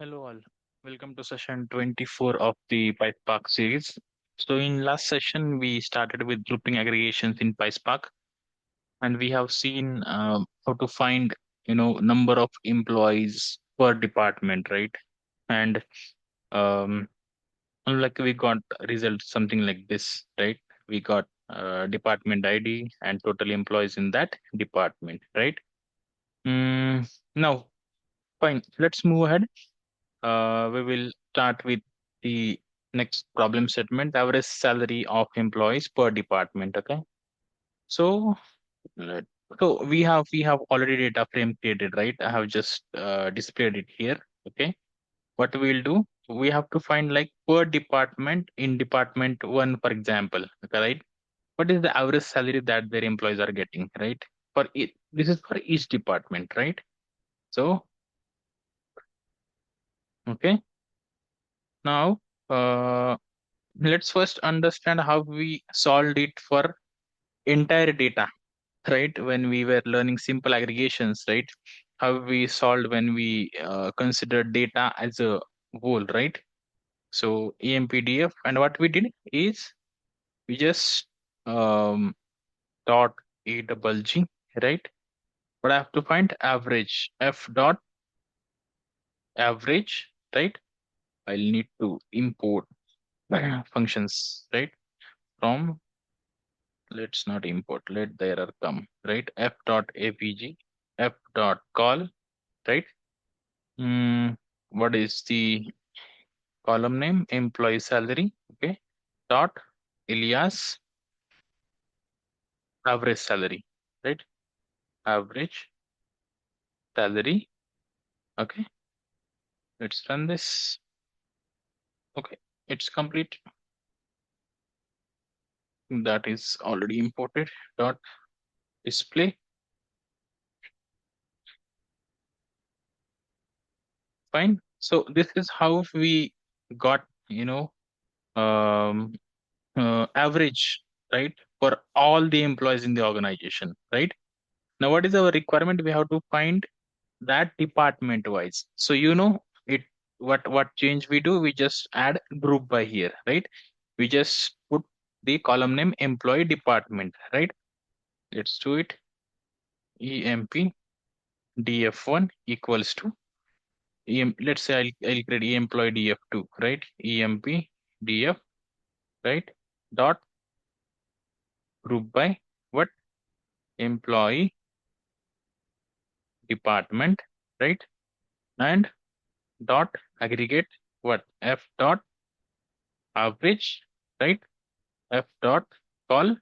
Hello all. Welcome to session 24 of the PySpark series. So in last session, we started with grouping aggregations in PySpark, and we have seen how to find, number of employees per department, right? And um, like we got results something like this, right? We got department ID and total employees in that department, right? Now, fine. Let's move ahead. We will start with the next problem statement, average salary of employees per department. Okay. So, let- so we have already data frame created, right? I have just displayed it here. Okay. What we'll do, we have to find like per department in department one, for example. Okay, right? What is the average salary that their employees are getting, right? For it, this is for each department, right? So, okay. Now, let's first understand how we solved it for entire data, right? When we were learning simple aggregations, right? How we solved when we considered data as a whole, right? So EMPDF, and what we did is we just um, dot aggg, right? But I have to find average, f dot average, right? I'll need to import functions, right? From, let's not import, let the error come, right? F.avg, F.col, right? What is the column name? Employee salary, okay? Dot alias average salary, right? Average salary, okay? Let's run this. Okay, it's complete. That is already imported. Dot display, fine. So this is how we got, um, average, right, for all the employees in the organization, right? Now, what is our requirement? We have to find that department wise. So it. What change we do? We just add group by here, right? We just put the column name employee department, right? Let's do it. Emp df1 equals to let's say I'll create employee df2, right? Emp df, right? Dot group by what? Employee department, right? And dot aggregate what? F dot average, right? F dot call.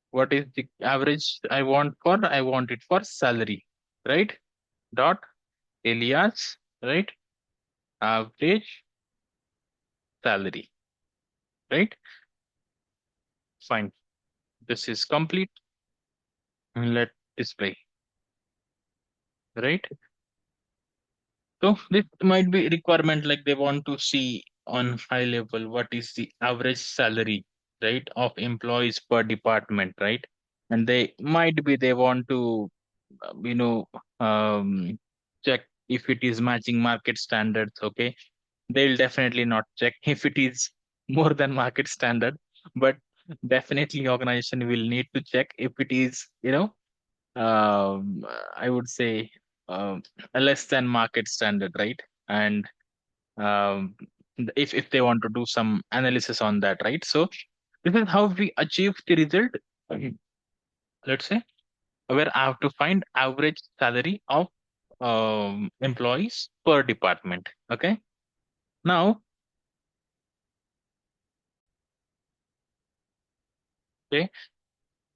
What is the average I want for? I want it for salary, right? Dot alias, right? Average salary, right? Fine. This is complete. Let display, right? So this might be requirement, like they want to see on high level what is the average salary, right, of employees per department, right? And they want to you know check if it is matching market standards. Okay, they'll definitely not check if it is more than market standard, but definitely organization will need to check if it is um, I would say um, less than market standard, right? And um, if they want to do some analysis on that, right? So this is how we achieve the result. Mhm. Let's say where I have to find average salary of employees per department. Okay. Now, okay.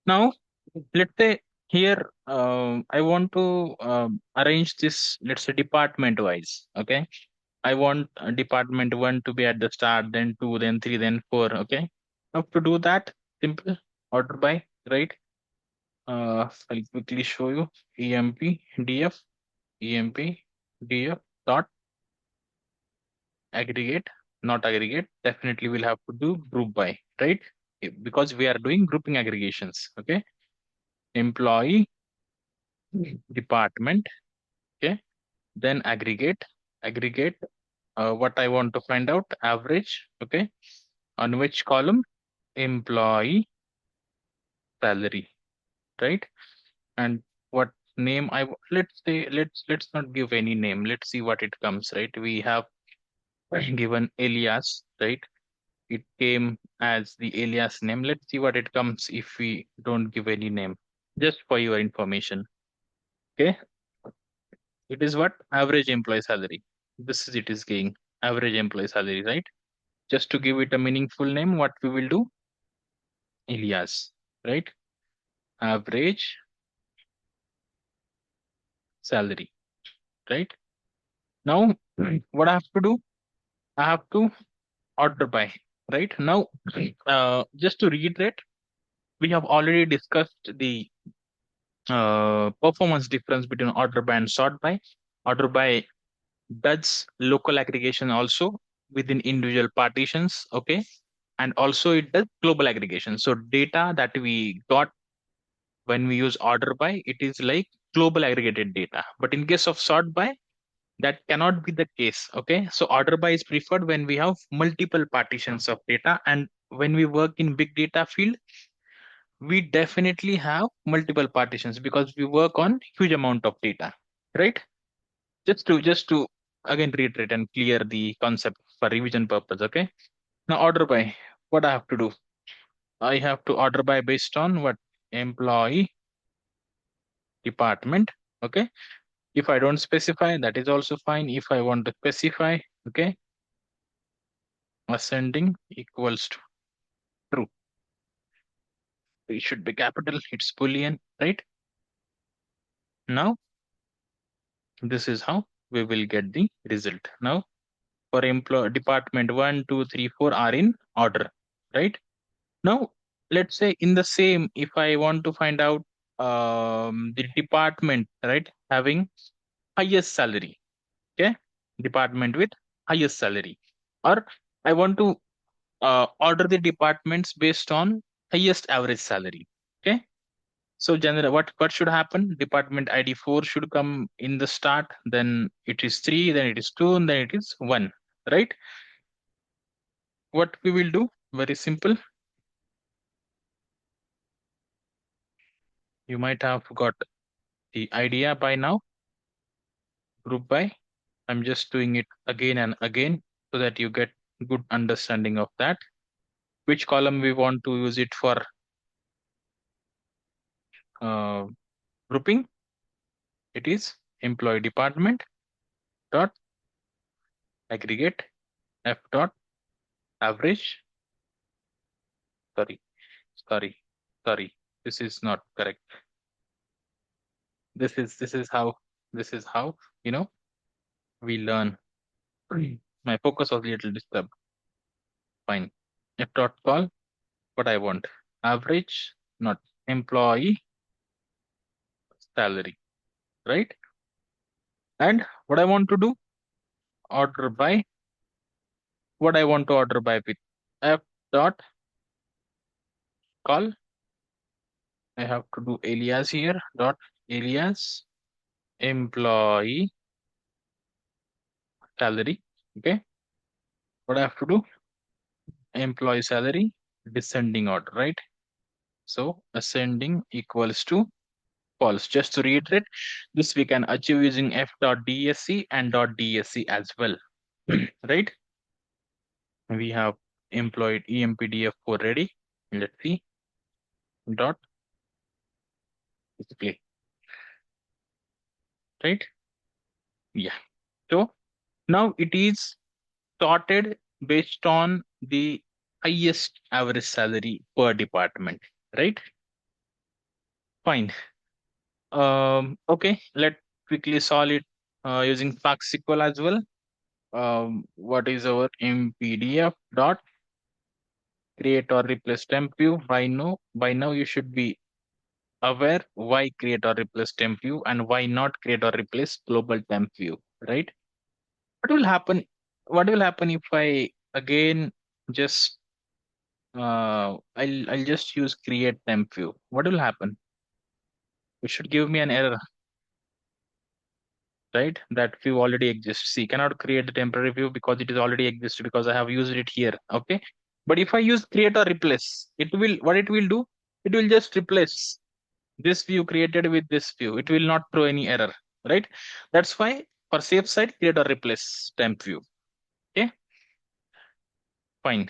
Now, let's say here I want to arrange this. Let's say department wise. Okay. I want department one to be at the start, then two, then three, then four. Okay. Now to do that, simple order by, right? I'll quickly show you. emp df emp df dot aggregate, not aggregate. Definitely we'll have to do group by, right? Because we are doing grouping aggregations. Okay. Employee department. Okay. Then aggregate. aggregate. What I want to find out, average. Okay. On which column? Employee salary, right? And what name let's say, let's not give any name. Let's see what it comes, right? We have given alias, right? It came as the alias name. Let's see what it comes if we don't give any name. Just for your information. Okay. It is what? Average employee salary. This is it is getting average employee salary, right? Just to give it a meaningful name, what we will do? Alias, right? Average salary, right? Now, what I have to do? I have to order by, right? Now, just to reiterate, we have already discussed the performance difference between order by and sort by. Order by does local aggregation also within individual partitions, okay? And also it does global aggregation. So data that we got when we use order by, it is like global aggregated data. But in case of sort by, that cannot be the case, okay? So order by is preferred when we have multiple partitions of data, and when we work in big data field, we definitely have multiple partitions because we work on huge amount of data, right? Just to again reiterate and clear the concept for revision purpose, okay? Now order by, what I have to do? I have to order by based on what? Employee department, okay? If I don't specify, that is also fine. If I want to specify, okay, ascending equals to true. It should be capital, it's Boolean, right? Now, this is how we will get the result. Now, for employee department 1, 2, 3, 4 are in order, right? Now, let's say in the same, if I want to find out the department, right, having highest salary, okay, department with highest salary, or I want to order the departments based on highest average salary, okay. So general, what should happen? Department ID 4 should come in the start, then it is 3, then it is 2, and then it is 1, right? What we will do? Very simple. You might have got the idea by now. Group by. I'm just doing it again and again so that you get good understanding of that. Which column we want to use it for uh, grouping? It is employee department dot aggregate f dot average. Sorry, sorry, sorry. This is not correct. This is how you know we learn. My focus was a little disturbed. Fine. F dot call. What I want? Average, not employee salary, right? And what I want to do? Order by. What I want to order by with F dot call. I have to do alias here. Dot alias employee salary. Okay. What I have to do? Employee salary descending order, right? So ascending equals to false. Just to reiterate, this we can achieve using f.dsc and .dsc as well, right? We have employed empdf4 ready. Let's see. Dot display, right? Yeah. So now it is sorted based on the highest average salary per department, right? Fine. Okay, let's quickly solve it using FileStore as well. What is our mpdf dot create or replace temp view? By now you should be aware why create or replace temp view and why not create or replace global temp view, right? What will happen? What will happen if I again just I'll just use create temp view? What will happen? It should give me an error. right? That view already exists. See, cannot create the temporary view because it is already exists because I have used it here. Okay. But if I use create or replace, it will, what it will do, it will just replace this view created with this view. It will not throw any error, right? That's why for safe side, create or replace temp view. Okay, fine.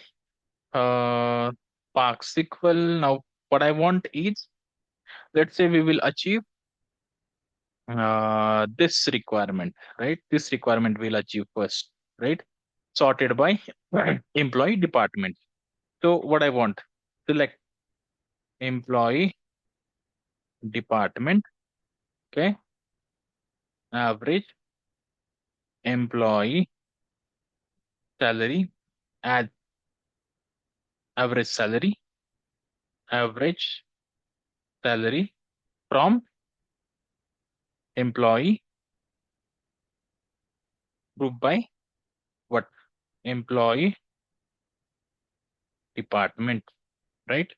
Park SQL. Now, what I want is, let's say we will achieve this requirement, right? This requirement we'll achieve first, right? Sorted by employee department. So what I want, select employee department, okay, average employee salary, add average salary, average salary from employee group by what? Employee department, right?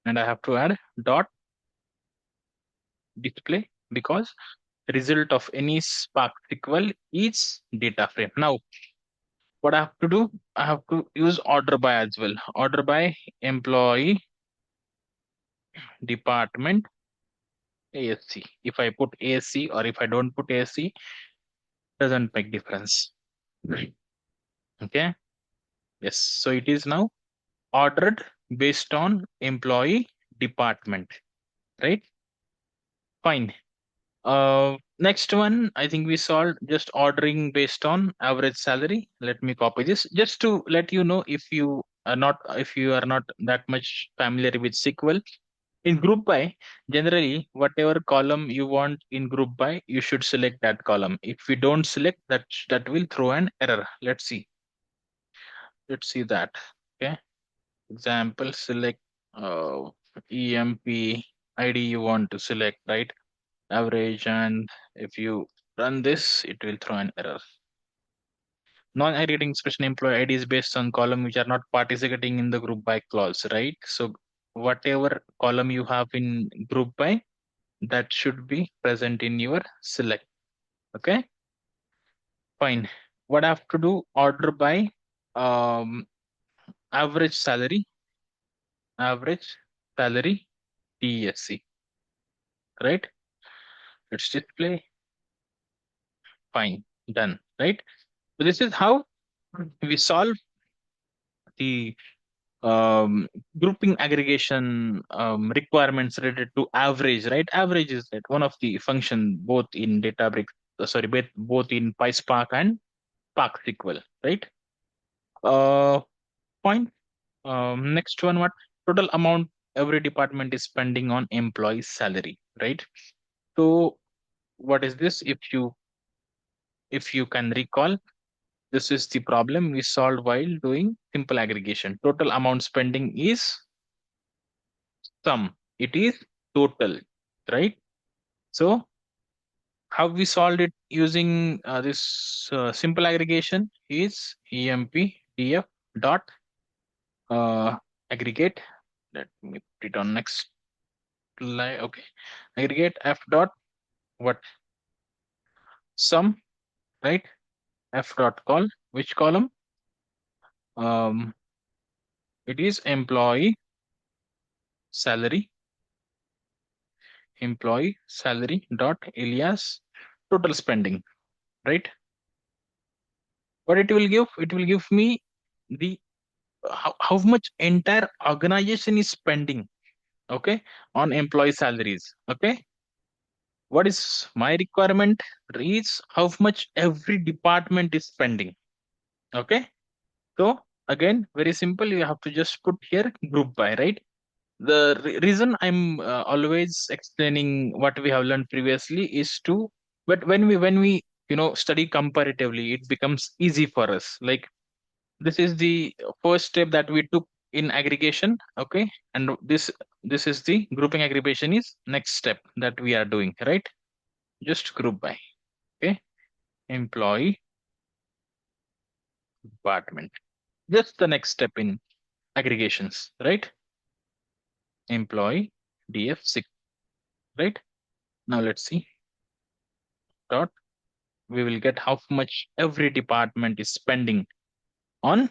And I have to add dot display because result of any Spark SQL is data frame. Now, what I have to do, I have to use order by as well. Order by employee department ASC. If I put ASC or if I don't put ASC, doesn't make difference. Okay. Yes. So it is now ordered based on employee department, right? Fine. Next one, I think we solved just ordering based on average salary. Let me copy this just to let you know if you are not that much familiar with SQL. In group by, generally, whatever column you want in group by, you should select that column. If we don't select that, that will throw an error. Let's see. Let's see that. Okay. Example, select EMP ID you want to select, right? Average, and if you run this, it will throw an error. Non-aggregating expression employee ID is based on column which are not participating in the group by clause, right? So whatever column you have in group by, that should be present in your select. Okay, fine. What I have to do, order by um, average salary, average salary TSC, right? Let's display. Fine, done, right? So this is how we solve the um, grouping aggregation requirements related to average, right? Average is that one of the function both in Databricks, sorry, both in PySpark and Spark SQL, right? Uh, Point. Next one, what total amount every department is spending on employee salary, right? So what is this? If you can recall, this is the problem we solved while doing simple aggregation. Total amount spending is sum. It is total, right? So how we solved it using this simple aggregation is emp df dot aggregate. Let me put it on next line. Okay, aggregate f dot what sum, right? F dot call which column? Um, it is employee salary dot alias total spending, right? What it will give me the how much entire organization is spending, okay, on employee salaries. Okay, what is my requirement is how much every department is spending. Okay, so again, very simple, you have to just put here group by, right? The reason I'm always explaining what we have learned previously is to, but when we study comparatively, it becomes easy for us. Like, this is the first step that we took in aggregation, okay, and this is the grouping aggregation is next step that we are doing, right? Just group by, okay, employee department, just the next step in aggregations, right? Employee df6, right? Now let's see dot we will get how much every department is spending on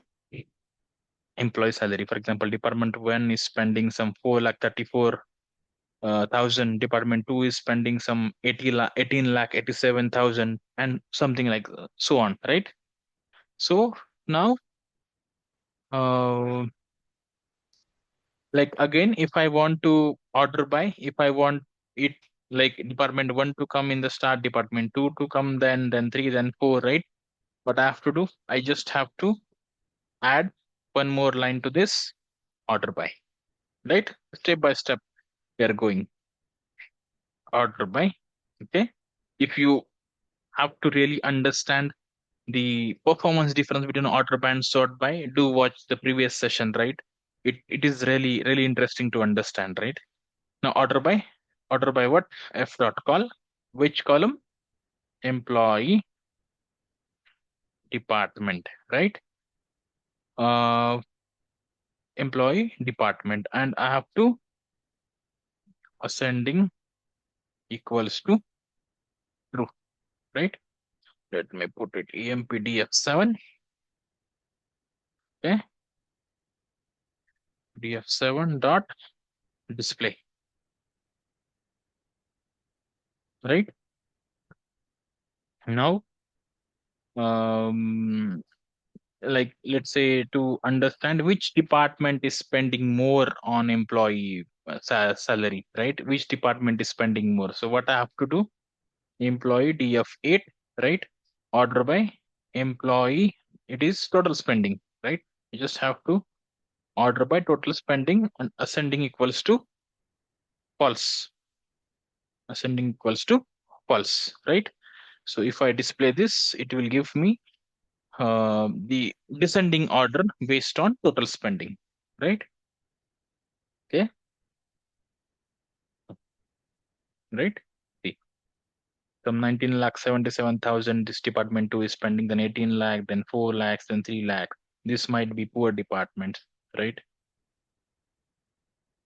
employee salary. For example, department one is spending some 4,34,000. Department two is spending some 18,87,000 and something like so on, right? So now, uh, like again, if I want to order by, if I want it like department one to come in the start, department two to come, then three, then four, right? What I have to do, I just have to add one more line to this order by, right? Step by step, we are going order by. Okay. If you have to really understand the performance difference between order by and sort by, do watch the previous session, right? It is really, really interesting to understand, right? Now order by what? F.col, which column? Employee department, right? Uh, employee department, and I have to ascending equals to true, right? Let me put it empdf7. Okay, df7 dot display, right? Now, um, like let's say to understand which department is spending more on employee salary, right? Which department is spending more? So what I have to do? Employee df8, right? Order by employee, it is total spending, right? You just have to order by total spending and ascending equals to false. Ascending equals to false, right? So if I display this, it will give me the descending order based on total spending, right? Okay, right? See, some 19 lakh 77,000 this department two is spending, then 18 lakh, then 4 lakhs, then 3 lakh. This might be poor department, right?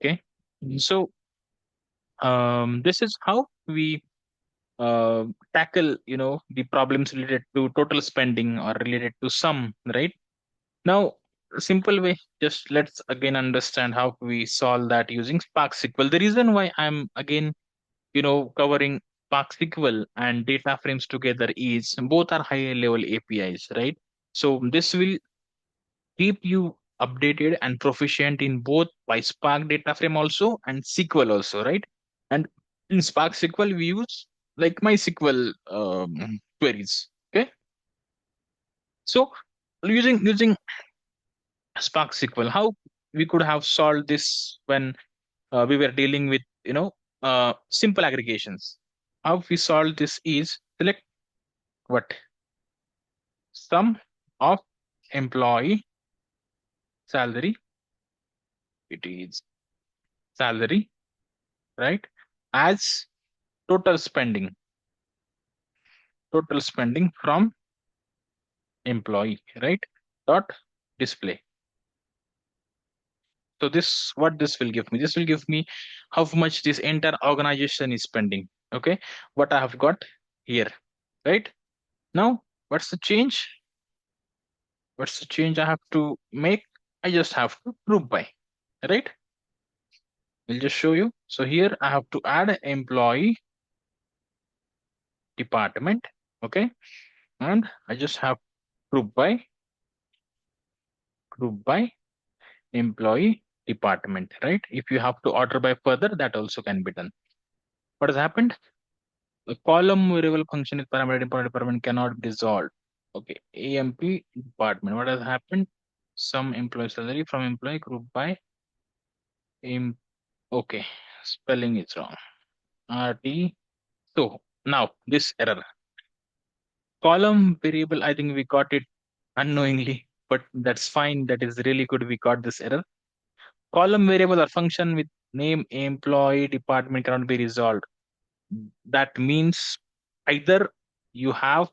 Okay, so this is how we uh, tackle, the problems related to total spending or related to sum, right? Now, a simple way, just let's again understand how we solve that using Spark SQL. The reason why I'm again, covering Spark SQL and data frames together is both are higher level APIs, right? So this will keep you updated and proficient in both PySpark data frame also and SQL also, right? And in Spark SQL, we use like MySQL queries. Okay, so using Spark SQL, how we could have solved this when we were dealing with simple aggregations. How we solve this is select what sum of employee salary. It is salary, right? As total spending from employee, right? Dot display. So this, what this will give me? This will give me how much this entire organization is spending. Okay, what I have got here, right? Now, what's the change? What's the change I have to make? I just have to group by, right? We'll just show you. So here I have to add employee department, okay? And I just have group by employee department, right? If you have to order by further, that also can be done. What has happened? The column variable function is parameter department cannot be resolved. Okay, AMP department. What has happened? Some employee salary from employee group by okay, spelling is wrong. RT. So now this error. Column variable, I think we got it unknowingly, but that's fine. That is really good. We got this error. Column variable or function with name employee department cannot be resolved. That means either you have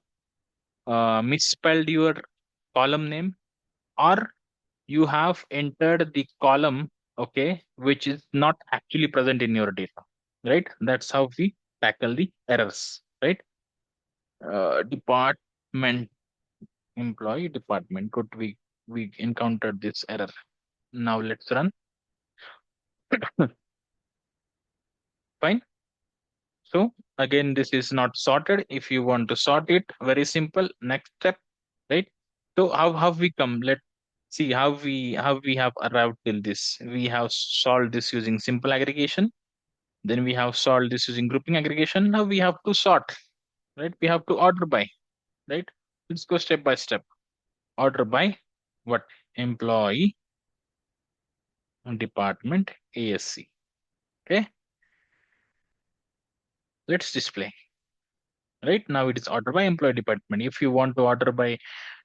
misspelled your column name, or you have entered the column, okay, which is not actually present in your data, right? That's how we tackle the errors, right? department, employee department. Good, we encountered this error. Now let's run. Fine. So again, this is not sorted. If you want to sort it, very simple. Next step, right? So how have we come? Let's see how we have arrived till this. We have solved this using simple aggregation. Then we have solved this using grouping aggregation. Now we have to sort, right? We have to order by, right? Let's go step by step. Order by what? Employee department ASC. Okay, let's display. Right now it is order by employee department. If you want to order by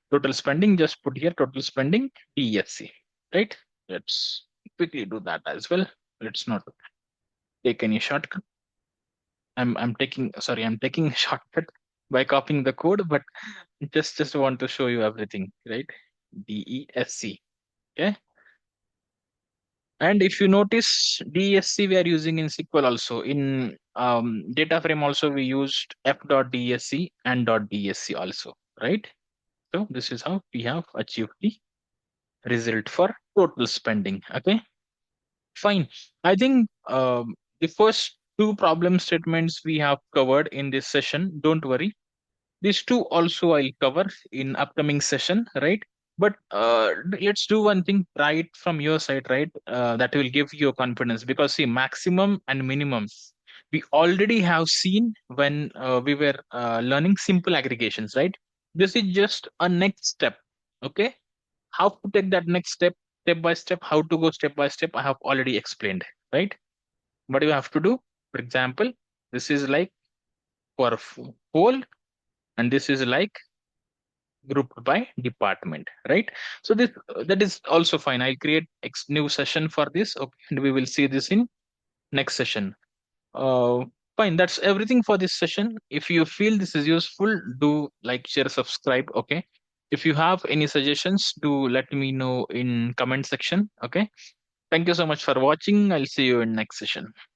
total spending, just put here total spending DSC. Right? Let's quickly do that as well. Let's not take any shortcut. I'm taking sorry, I'm taking a shortcut by copying the code, but just want to show you everything, right? DESC. Okay. And if you notice, DSC we are using in SQL also. In data frame also we used F.dsc and .dsc also, right? So this is how we have achieved the result for total spending. Okay, fine. I think the first two problem statements we have covered in this session. Don't worry. These two also I'll cover in upcoming session, right? But let's do one thing right from your side, right? That will give you confidence because see, maximum and minimum we already have seen when we were learning simple aggregations, right? This is just a next step. Okay, how to take that next step by step, how to go step by step, I have already explained, right? What you have to do, for example, this is like for whole, and this is like grouped by department, right? So this that is also fine. I'll create new session for this, okay, and we will see this in next session. uh Fine, that's everything for this session. If you feel this is useful, do like, share, subscribe. Okay, if you have any suggestions, do let me know in comment section. Okay, thank you so much for watching. I'll see you in next session.